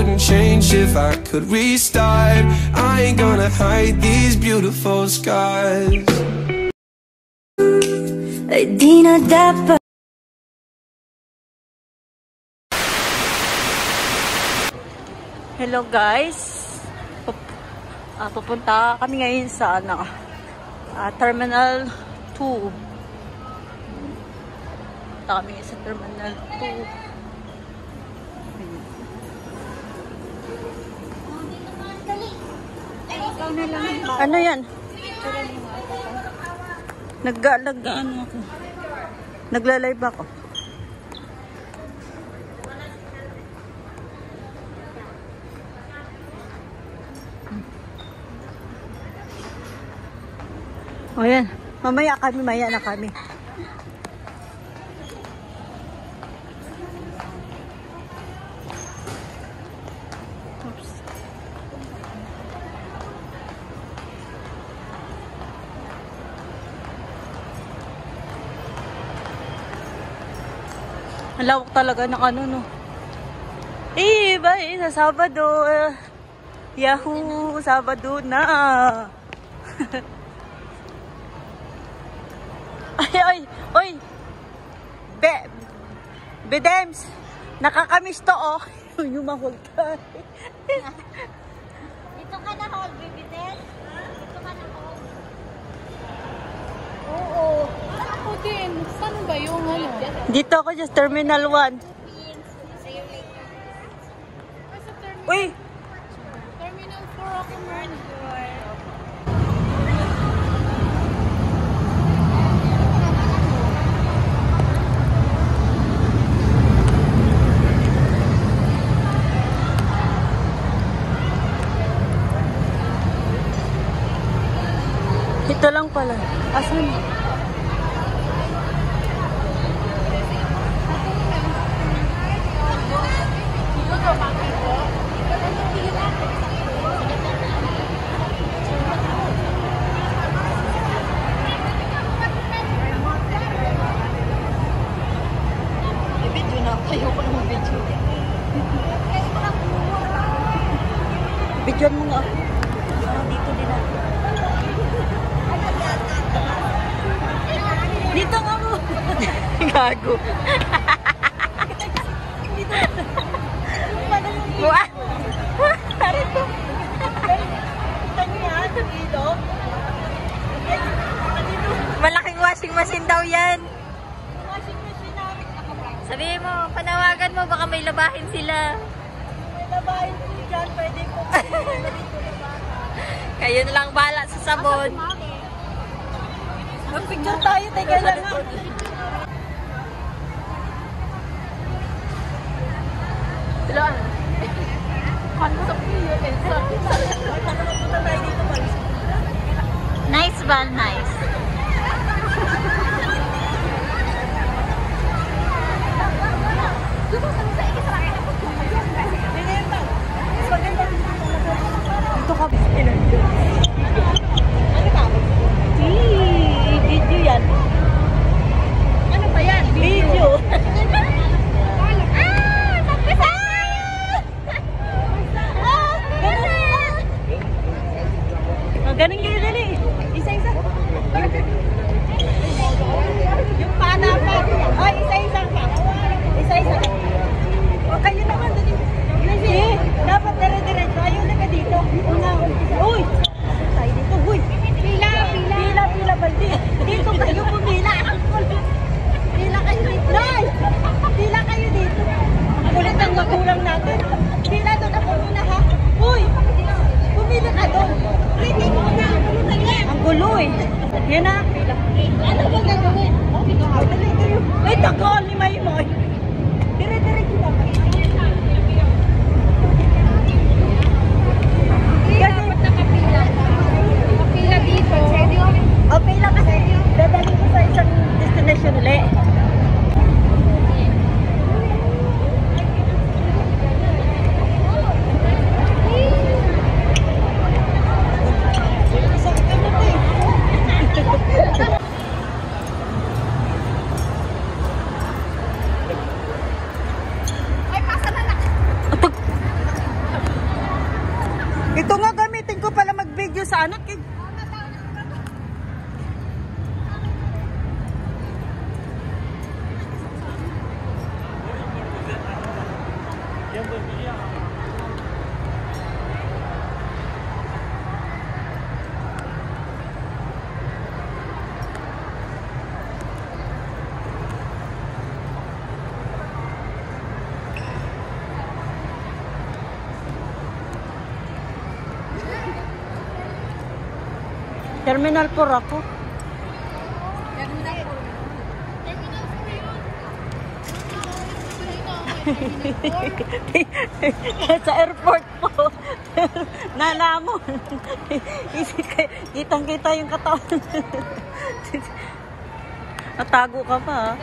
wouldn't change if I could restart. I ain't gonna hide these beautiful scars. Di na dapat. Hello guys, pupunta kami ngayon sa Terminal 2. Pupunta kami ngayon sa Terminal 2. Ano yan? Nag-ano ako. Nagla-live ako. O yan. Mamaya na kami. Oops. Ang lawak talaga ng ano, no? Iba sa Sabado. Yahoo! Sabado na! Oy! Bedems! Nakakamiss to, oh! Yung mahol ka. Dito ka na, Hall, baby Del. Dito ka na, Hall. Oo. Ako din. Saan ba yung ano? Dito ako sa Terminal 1. Uy! Terminal 4 ako man. Ito lang pala. Asan? Video na. Ayaw ko naman video. Videoan mo nga ako. Dito din ako. Dito nga mo. Gago. Wah! Harito. Malaking washing machine daw yan. Sabihin mo, panawagan mo, baka may labahin sila. May labahin po dyan, pwede po. Kayo na lang bahala sa sabon. Mag-picture tayo, teka lang ha. Bilaan. Nice ba? Nice. Ito ka. Video yan. Ano pa yan? Video. Ganun kayo dali. Isa-isa. Yung pana pa. Ay, isa-isa ka. Isa-isa. O, kayo naman dali. Eh, dapat dire-diretso. Ayaw na ka dito. Uy! Tayo dito. Uy! Pila, baldi. Dito kayo pumila. Pila kayo dito. Nay! Pila kayo dito. Ulit ang magulang natin. Pila doon ako muna ha. Uy! Pumila ka doon. Ready mo na. Kaanot kay. Terminal 4 ako. Terminal 4 Sa airport po. Nalamon. Kitang-kita yung katawan. Natago ka pa, ha?